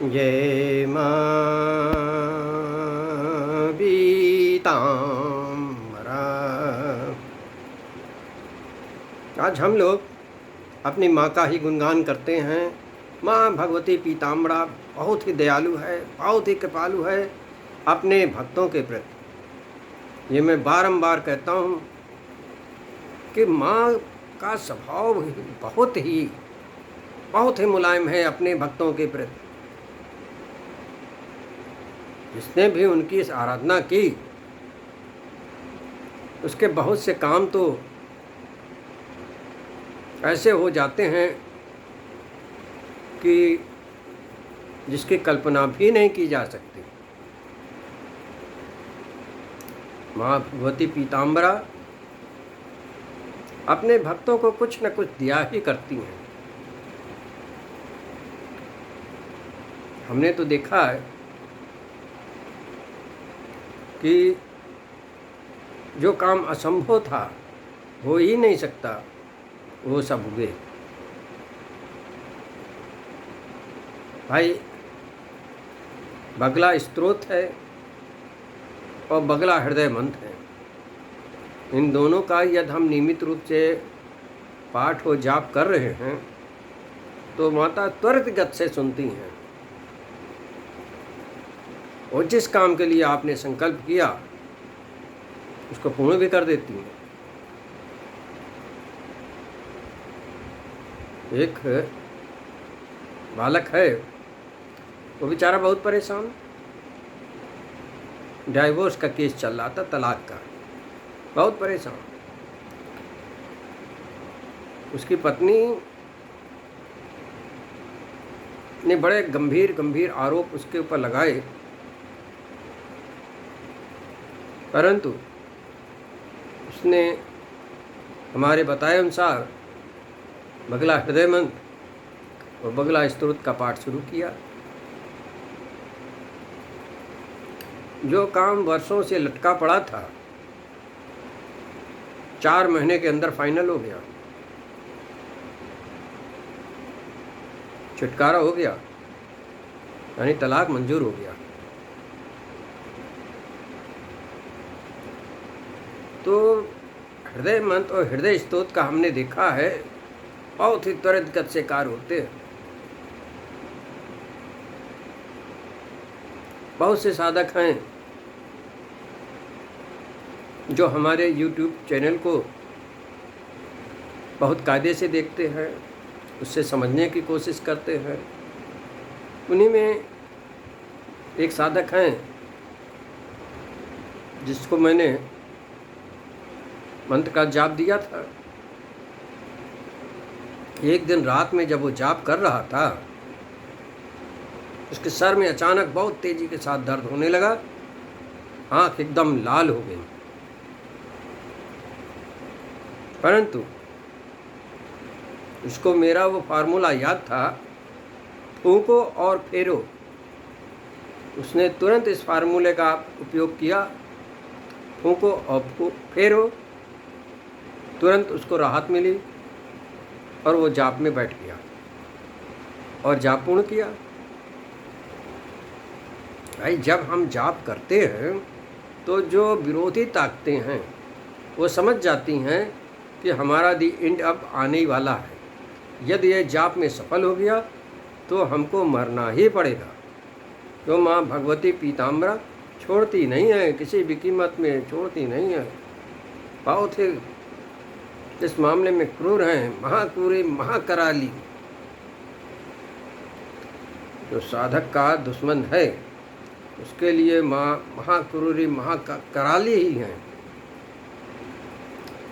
जय माँ पीताम्बरा। आज हम लोग अपनी माँ का ही गुणगान करते हैं। माँ भगवती पीताम्बरा बहुत ही दयालु है, बहुत ही कृपालु है अपने भक्तों के प्रति। ये मैं बारंबार कहता हूँ कि माँ का स्वभाव बहुत ही मुलायम है अपने भक्तों के प्रति। जिसने भी उनकी इस आराधना की उसके बहुत से काम तो ऐसे हो जाते हैं कि जिसकी कल्पना भी नहीं की जा सकती। माँ भगवती पीताम्बरा अपने भक्तों को कुछ न कुछ दिया ही करती हैं। हमने तो देखा है कि जो काम असंभव था, हो ही नहीं सकता, वो सब हुए। भाई, बगला स्तोत्र है और बगला हृदय मंत्र है। इन दोनों का यदि हम नियमित रूप से पाठ और जाप कर रहे हैं तो माता त्वरित गति से सुनती हैं और जिस काम के लिए आपने संकल्प किया उसको पूर्ण भी कर देती हैं। एक बालक है, वो बेचारा बहुत परेशान, डाइवोर्स का केस चल रहा था, तलाक का, बहुत परेशान। उसकी पत्नी ने बड़े गंभीर आरोप उसके ऊपर लगाए, परंतु उसने हमारे बताए अनुसार बगला हृदय मंत्र और बगला स्तोत्र का पाठ शुरू किया। जो काम वर्षों से लटका पड़ा था 4 महीने के अंदर फाइनल हो गया, छुटकारा हो गया, यानी तलाक मंजूर हो गया। तो हृदय मंत्र और हृदय स्तोत्र का हमने देखा है बहुत ही त्वरित गति से कार्य होते हैं। बहुत से साधक हैं जो हमारे YouTube चैनल को बहुत कायदे से देखते हैं, उससे समझने की कोशिश करते हैं। उन्हीं में एक साधक हैं जिसको मैंने मंत्र का जाप दिया था। एक दिन रात में जब वो जाप कर रहा था, उसके सर में अचानक बहुत तेजी के साथ दर्द होने लगा, आंख एकदम लाल हो गई। परंतु उसको मेरा वो फार्मूला याद था, फूंको और फेरो। उसने तुरंत इस फार्मूले का उपयोग किया, फूंको और फेरो, तुरंत उसको राहत मिली और वो जाप में बैठ गया और जाप पूर्ण किया। भाई, जब हम जाप करते हैं तो जो विरोधी ताकतें हैं वो समझ जाती हैं कि हमारा दी एंड अब आने ही वाला है। यदि ये जाप में सफल हो गया तो हमको मरना ही पड़ेगा। तो माँ भगवती पीताम्बरा छोड़ती नहीं है, किसी भी कीमत में छोड़ती नहीं है। बहुत ही इस मामले में क्रूर हैं, महाक्रूरी, महाकराली। जो साधक का दुश्मन है उसके लिए माँ महाक्रूरी, महाकराली ही हैं।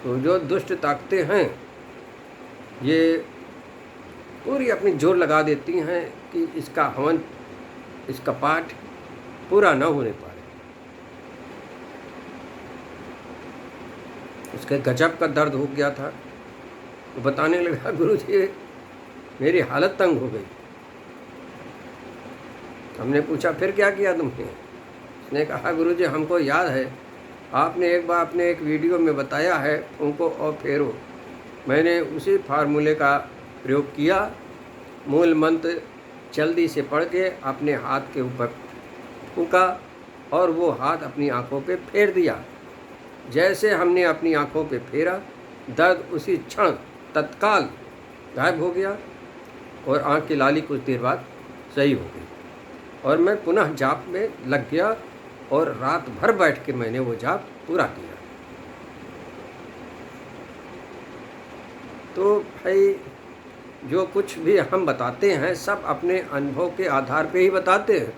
तो जो दुष्ट ताकतें हैं ये पूरी अपनी जोर लगा देती हैं कि इसका हवन, इसका पाठ पूरा न होने पाए। उसके गजब का दर्द हो गया था। वो बताने लगा, गुरुजी मेरी हालत तंग हो गई। हमने पूछा फिर क्या किया तुमने? उसने कहा, गुरुजी हमको याद है आपने एक बार अपने एक वीडियो में बताया है फूंको और फेरो। मैंने उसी फार्मूले का प्रयोग किया, मूल मंत्र जल्दी से पढ़ के अपने हाथ के ऊपर फूंका और वो हाथ अपनी आंखों पे फेर दिया। जैसे हमने अपनी आंखों पे फेरा, दर्द उसी क्षण तत्काल गायब हो गया और आंख की लाली कुछ देर बाद सही हो गई और मैं पुनः जाप में लग गया और रात भर बैठ के मैंने वो जाप पूरा किया। तो भाई जो कुछ भी हम बताते हैं सब अपने अनुभव के आधार पे ही बताते हैं।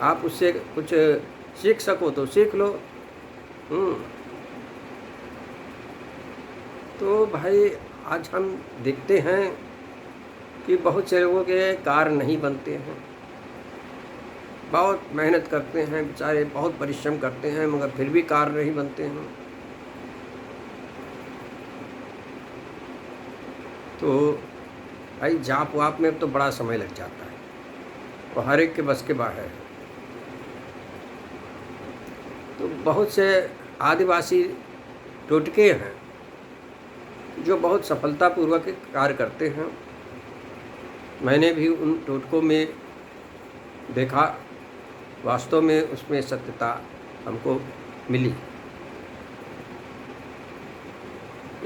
आप उससे कुछ सीख सको तो सीख लो। तो भाई आज हम देखते हैं कि बहुत से लोगों के कार्य नहीं बनते हैं, बहुत मेहनत करते हैं बेचारे, बहुत परिश्रम करते हैं, मगर फिर भी कार्य नहीं बनते हैं। तो भाई जाप वाप में तो बड़ा समय लग जाता है, वो हर एक के बस के बाहर है। तो बहुत से आदिवासी टोटके हैं जो बहुत सफलतापूर्वक कार्य करते हैं। मैंने भी उन टोटकों में देखा, वास्तव में उसमें सत्यता हमको मिली।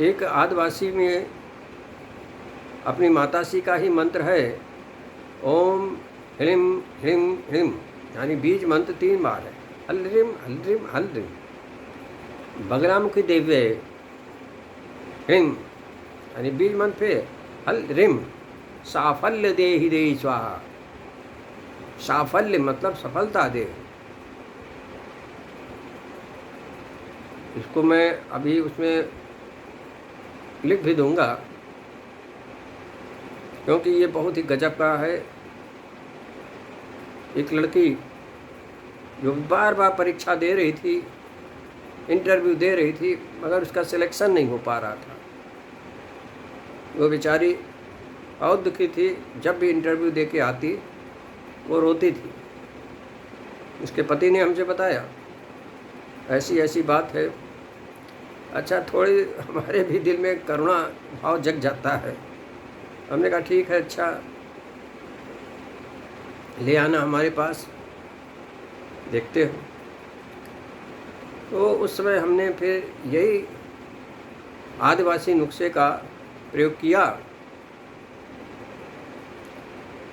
एक आदिवासी में अपनी माताश्री का ही मंत्र है, ओम ह्रीम ह्रीम ह्रीम, यानी बीज मंत्र 3 बार है। हल्रिम हल्रिम हल्रिम बगलामुखी देव्य ह्रीम, यानी बीज मंत्र पे हल्रिम साफल्य देहि देहि स्वाहा। साफल्य मतलब सफलता दे। इसको मैं अभी उसमें लिख भी दूंगा क्योंकि ये बहुत ही गजब का है। एक लड़की जो बार बार परीक्षा दे रही थी, इंटरव्यू दे रही थी, मगर उसका सिलेक्शन नहीं हो पा रहा था। वो बेचारी बहुत दुखी थी। जब भी इंटरव्यू दे के आती वो रोती थी। उसके पति ने हमसे बताया ऐसी ऐसी बात है। अच्छा, थोड़ी हमारे भी दिल में करुणा भाव जग जाता है। हमने कहा ठीक है, अच्छा ले आना हमारे पास, देखते हो। तो उस समय हमने फिर यही आदिवासी नुस्खे का प्रयोग किया।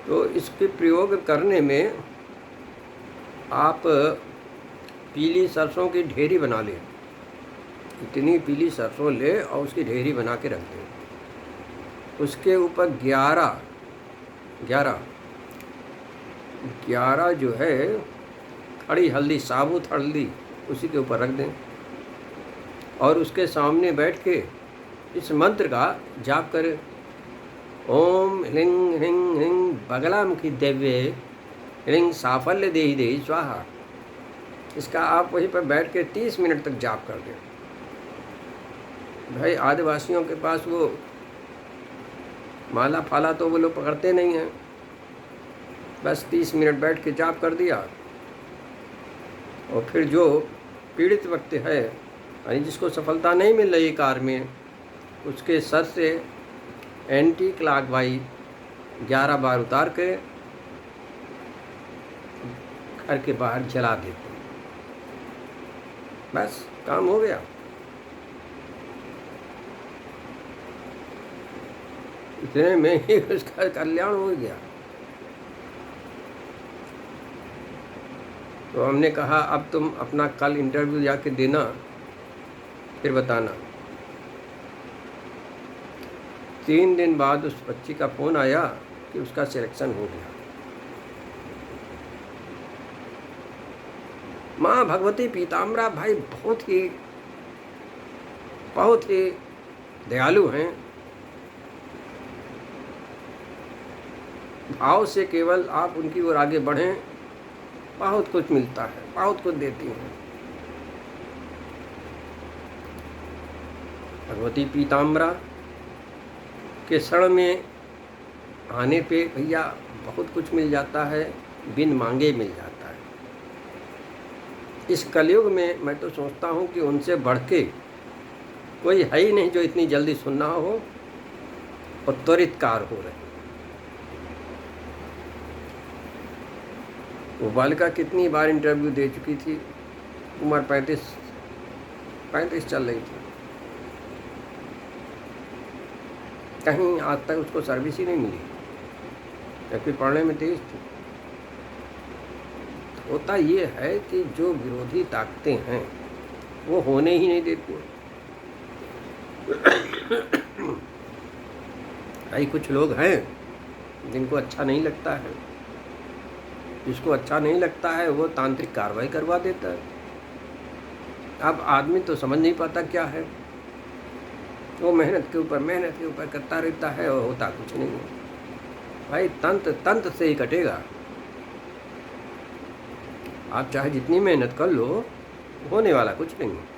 तो इसके प्रयोग करने में आप पीली सरसों की ढेरी बना लें। इतनी पीली सरसों ले और उसकी ढेरी बना के रख दें। उसके ऊपर 11 जो है खड़ी हल्दी, साबुत हल्दी, उसी के ऊपर रख दें और उसके सामने बैठ के इस मंत्र का जाप करें। ओम ह्रीं ह्रीं ह्रीं बगलामुखी देव्ये ह्रीं साफल्य देहि देहि स्वाहा। इसका आप वहीं पर बैठ के 30 मिनट तक जाप कर दें। भाई आदिवासियों के पास वो माला फाला तो वो लोग पकड़ते नहीं हैं। बस 30 मिनट बैठ के जाप कर दिया और फिर जो पीड़ित व्यक्ति है, यानी जिसको सफलता नहीं मिल रही कार्य में, उसके सर से एंटी क्लॉकवाइज 11 बार उतार के घर के बाहर जला देते। बस काम हो गया। इतने में ही उसका कल्याण हो गया। तो हमने कहा अब तुम अपना कल इंटरव्यू जाके देना, फिर बताना। 3 दिन बाद उस बच्ची का फ़ोन आया कि उसका सिलेक्शन हो गया। माँ भगवती पीताम्बरा भाई बहुत ही दयालु हैं। भाव से केवल आप उनकी ओर आगे बढ़ें, बहुत कुछ मिलता है, बहुत कुछ देती हैं। भगवती पीताम्बरा के शरण में आने पे भैया बहुत कुछ मिल जाता है, बिन मांगे मिल जाता है। इस कलयुग में मैं तो सोचता हूँ कि उनसे बढ़ के कोई है ही नहीं जो इतनी जल्दी सुनना हो और त्वरित कार्य हो रहे। वो बालिका कितनी बार इंटरव्यू दे चुकी थी, उम्र 35 चल रही थी, कहीं आज तक उसको सर्विस ही नहीं मिली, जबकि पढ़ने में तेज थी। होता ये है कि जो विरोधी ताकतें हैं वो होने ही नहीं देती। भाई कुछ लोग हैं जिनको अच्छा नहीं लगता है, जिसको अच्छा नहीं लगता है वो तांत्रिक कार्रवाई करवा देता है। अब आदमी तो समझ नहीं पाता क्या है, वो मेहनत के ऊपर करता रहता है और होता कुछ नहीं है। भाई तंत्र से ही कटेगा। आप चाहे जितनी मेहनत कर लो, होने वाला कुछ नहीं है।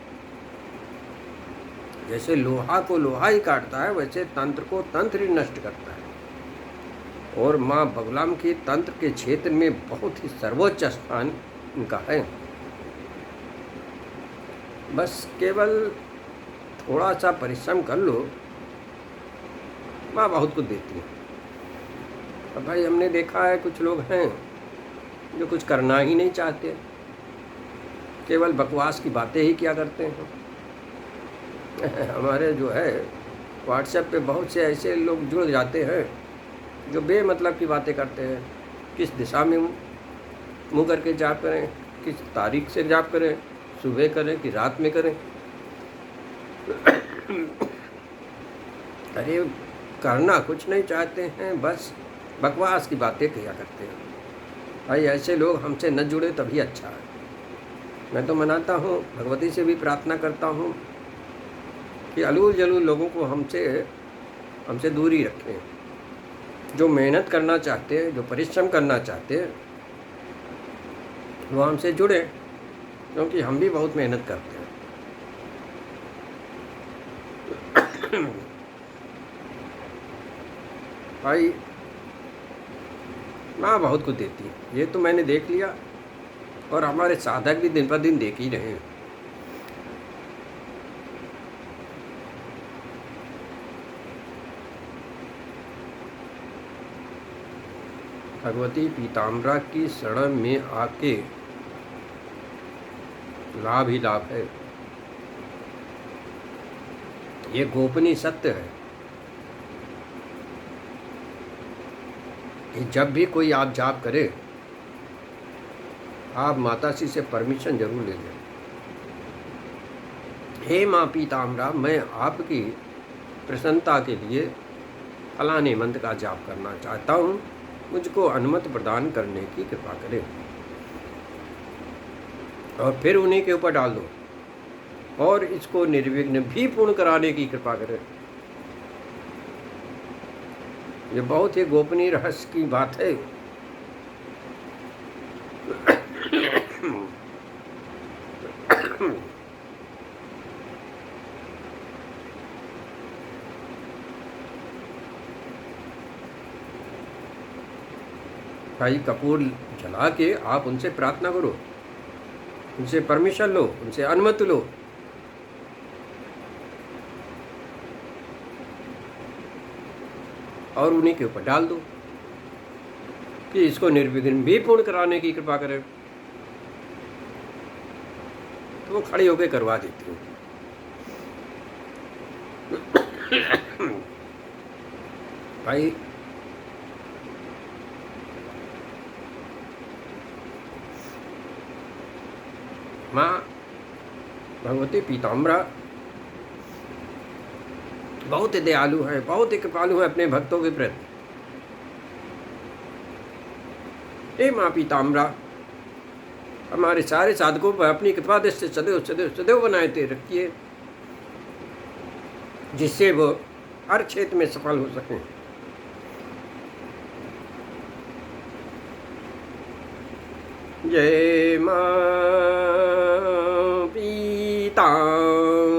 जैसे लोहा को लोहा ही काटता है, वैसे तंत्र को तंत्र ही नष्ट करता है। और माँ बगलाम के तंत्र के क्षेत्र में बहुत ही सर्वोच्च स्थान इनका है। बस केवल थोड़ा सा परिश्रम कर लो, माँ बहुत कुछ देती है। अब भाई हमने देखा है कुछ लोग हैं जो कुछ करना ही नहीं चाहते, केवल बकवास की बातें ही किया करते हैं। हमारे जो है व्हाट्सएप पे बहुत से ऐसे लोग जुड़ जाते हैं जो बेमतलब की बातें करते हैं। किस दिशा में मुँह करके जाप करें, किस तारीख से जाप करें, सुबह करें कि रात में करें। अरे करना कुछ नहीं चाहते हैं, बस बकवास की बातें किया करते हैं। भाई ऐसे लोग हमसे न जुड़े तभी अच्छा है। मैं तो मनाता हूँ, भगवती से भी प्रार्थना करता हूँ कि अलूल जलूल लोगों को हमसे दूर ही रखें। जो मेहनत करना चाहते हैं, जो परिश्रम करना चाहते हैं, वो हमसे जुड़े, क्योंकि हम भी बहुत मेहनत करते हैं। भाई माँ बहुत कुछ देती है, ये तो मैंने देख लिया, और हमारे साधक भी दिन पर दिन देख ही रहे हैं। भगवती पीताम्बरा की शरण में आके लाभ ही लाभ है। ये गोपनीय सत्य है कि जब भी कोई आप जाप करे, आप माताजी से परमिशन जरूर ले लें। हे माँ पीताम्बरा, मैं आपकी प्रसन्नता के लिए फलाने मंत्र का जाप करना चाहता हूँ, मुझको अनुमति प्रदान करने की कृपा करें। और फिर उन्हीं के ऊपर डाल दो, और इसको निर्विघ्न भी पूर्ण कराने की कृपा करें। ये बहुत ही गोपनीय रहस्य की बात है। भाई कपूर जला के आप उनसे प्रार्थना करो, उनसे परमिशन लो, उनसे अनुमति लो। और उन्हीं के ऊपर डाल दो कि इसको निर्विघ्न भी पूर्ण कराने की कृपा करें। तो वो खड़े होकर करवा देती हूँ। भाई माँ भगवती पीताम्बरा बहुत ही दयालु है, बहुत ही कृपालु है अपने भक्तों के प्रति। हे माँ पीताम्बरा, हमारे सारे साधकों पर अपनी कृपा दृष्टि सदैव सदैव सदैव बनाए रखिए, जिससे वो हर क्षेत्र में सफल हो सकें। जय माँ पीताम्बरा।